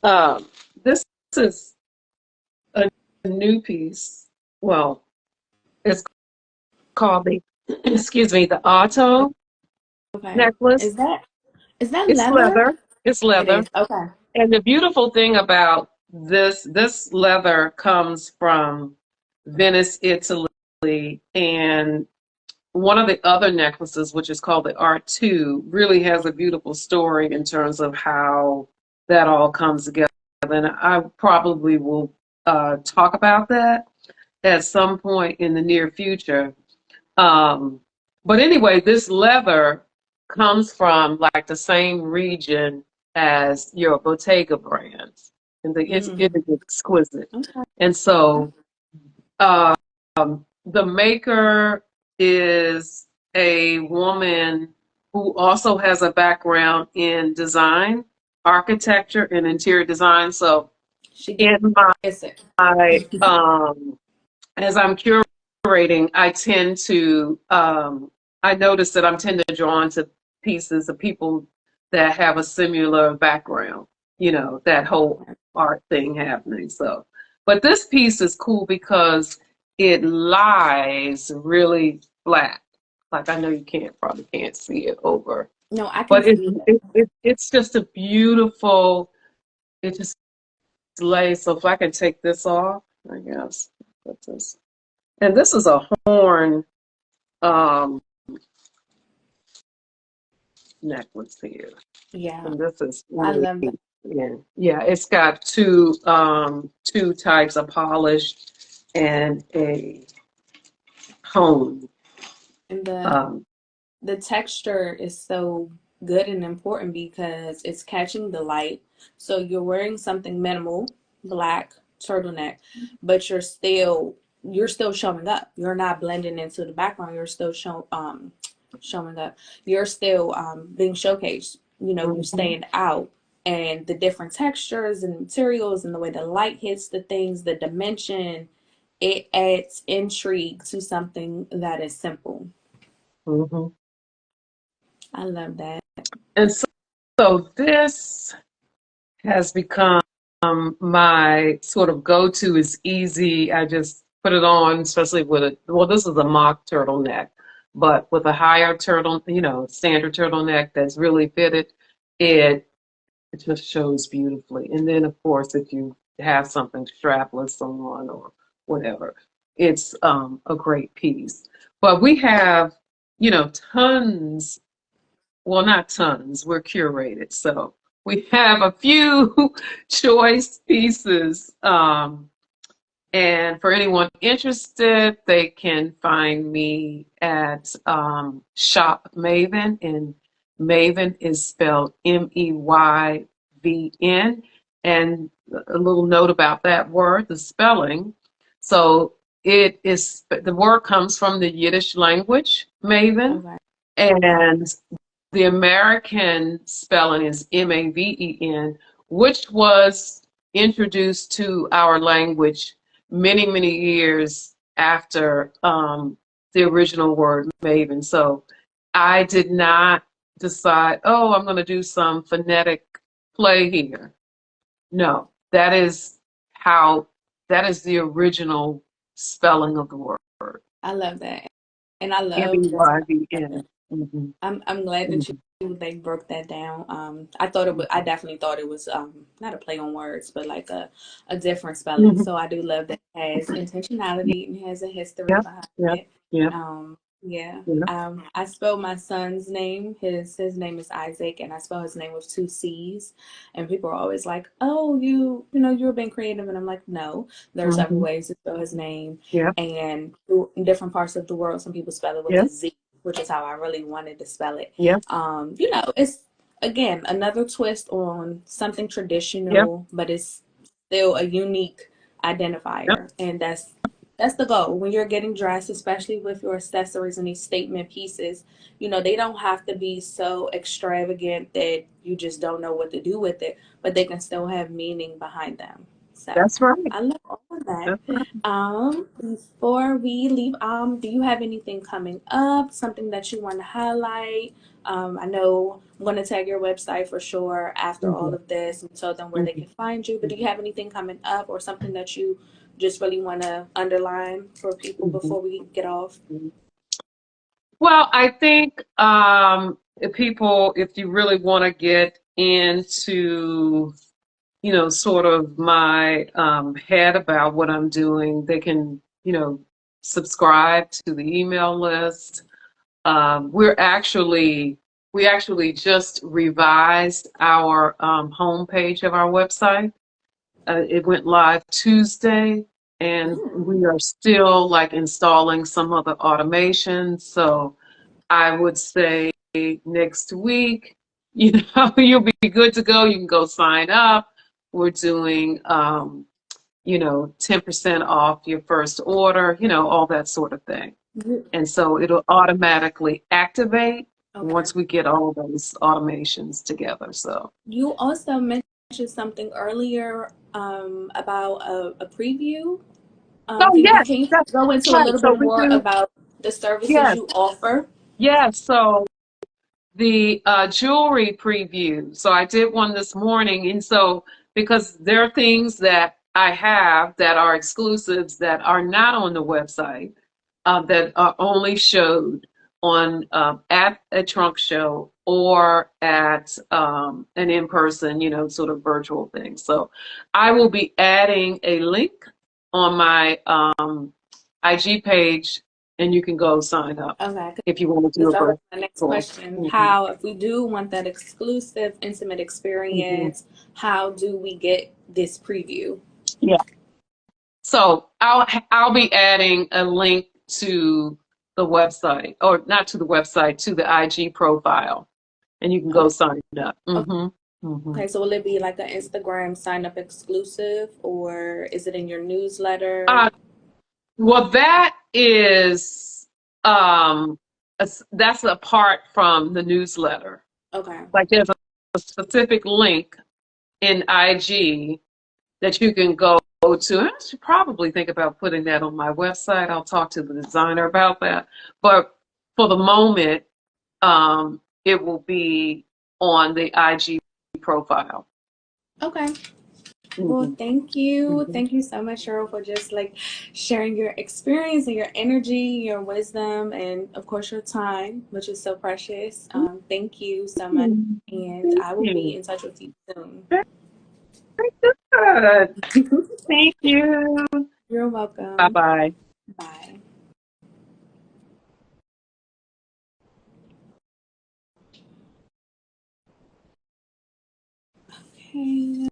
um, this is a new piece. Well, it's called excuse me, the Auto Okay. necklace. Is that It's leather? leather. It's It leather. is. Okay. And the beautiful thing about this leather comes from Venice, Italy, and one of the other necklaces, which is called the R2, really has a beautiful story in terms of how that all comes together. And I probably will talk about that at some point in the near future. Um, But anyway, this leather comes from like the same region as your Bottega brands, and it Mm. is exquisite. Okay. And so um, the maker is a woman who also has a background in design, architecture, and interior design. So She in gets it. my as I'm curating, I notice that I'm tend to drawn to pieces of people that have a similar background, that whole art thing happening. So, but this piece is cool because it lies really flat. Like I know you probably can't see it over, No, I can but see it. it's just a beautiful, it just lays. So if I can take this off, I guess. Put this. And this is a horn um, necklace here. Yeah, And this is I really, love that. yeah, it's got two types of polish and a hone. And Um, the texture is so good and important because it's catching the light. So you're wearing something minimal, black turtleneck, but you're still showing up. You're not blending into the background. You're still showing up. You're still being showcased. You mhm, stand out. And the different textures and materials and the way the light hits the things, the dimension, it adds intrigue to something that is simple. mhm. I love that. And so this has become my sort of go-to. Is easy. I just put it on, especially with this is a mock turtleneck, but with a higher standard turtleneck that's really fitted, it it just shows beautifully. And then of course, if you have something strapless on or whatever, it's a great piece. But we have, tons, well, not tons, we're curated. So we have a few choice pieces. And for anyone interested, they can find me at Shop Maven, and Maven is spelled MEYVN. And a little note about that word, the spelling. So the word comes from the Yiddish language, Maven, Okay. and the American spelling is MAVEN, which was introduced to our language many, many years after the original word maven. So I did not decide, oh, I'm going to do some phonetic play here. No, how, that is the original spelling of the word. I love that. And I M love E the Y spelling V of it. N. Mm-hmm. I'm glad that Mm-hmm. they broke that down. I definitely thought it was not a play on words, but like a different spelling. Mm-hmm. So I do love that it has intentionality and has a history Yep, behind yep, it. yep, Yeah. yep. I spelled my son's name. His name is Isaac, and I spell his name with two C's. And people are always like, "Oh, you're being creative," and I'm like, "No, there are several Mm-hmm. ways to spell his name, Yep, and in different parts of the world, some people spell it with a yep, Z, which is how I really wanted to spell it. yep, It's again another twist on something yep, traditional, but it's still a unique yep. identifier, and that's the goal when you're getting dressed, especially with your accessories and these statement pieces. They don't have to be so extravagant that you just don't know what to do with it, but they can still have meaning behind them. So That's right. I love all of that. That's right. Before we leave, do you have anything coming up? Something that you want to highlight? I know I'm going to tag your website for sure after all Mm-hmm. of this and tell them where they Mm-hmm. can find you. But do you have anything coming up or something that you just really want to underline for people Mm-hmm. before we get off? Mm-hmm. Well, I think if you really want to get into, sort of my head about what I'm doing, they can, subscribe to the email list. Um, we're actually, we actually just revised our homepage of our website. It went live Tuesday, and Mm, we are still like installing some of the automation. So I would say next week, you'll be good to go. You can go sign up. We're doing, 10% off your first order, all that sort of thing. And so it'll automatically activate once we get all those automations together. So you also mentioned something earlier about a preview. oh yes, Can you that's go into a right. little So bit we more do about the services yes, you offer? yes. So the jewelry preview. So I did one this morning, and so because there are things that I have that are exclusives that are not on the website, that are only showed on at a trunk show or at an in-person, sort of virtual thing. So I will be adding a link on my IG page, and you can go sign up Okay, if you want to do because a that was my next virtual. question. Mhm. How, if we do want that exclusive, intimate Mhm. experience, how do we get this preview? Yeah. So I'll be adding a link to the website, or not to the website, to the IG profile, and you can go Okay. sign up. Mm-hmm. Okay, so will it be like an Instagram sign up exclusive, or is it in your newsletter? Uh, well, that is that's apart from the newsletter. Okay. Like there's a specific link in IG that you can go to. I should probably think about putting that on my website. I'll talk to the designer about that. But for the moment, it will be on the IG profile. Okay. Well, Mm-hmm. thank you. Mm-hmm. Thank you so much, Cheryl, for just like sharing your experience and your energy, your wisdom, and of course your time, which is so precious. Thank you so much. And Thank I will be you. in touch with you soon. Good. Thank you. You're Bye welcome. bye. Bye. Okay.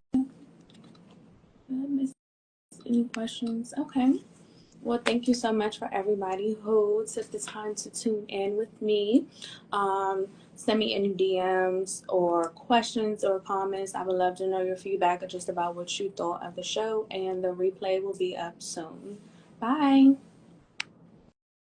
Miss, any questions? Okay. Well, thank you so much for everybody who took the time to tune in with me. Send me any DMs or questions or comments. I would love to know your feedback or just about what you thought of the show, and the replay will be up soon. Bye.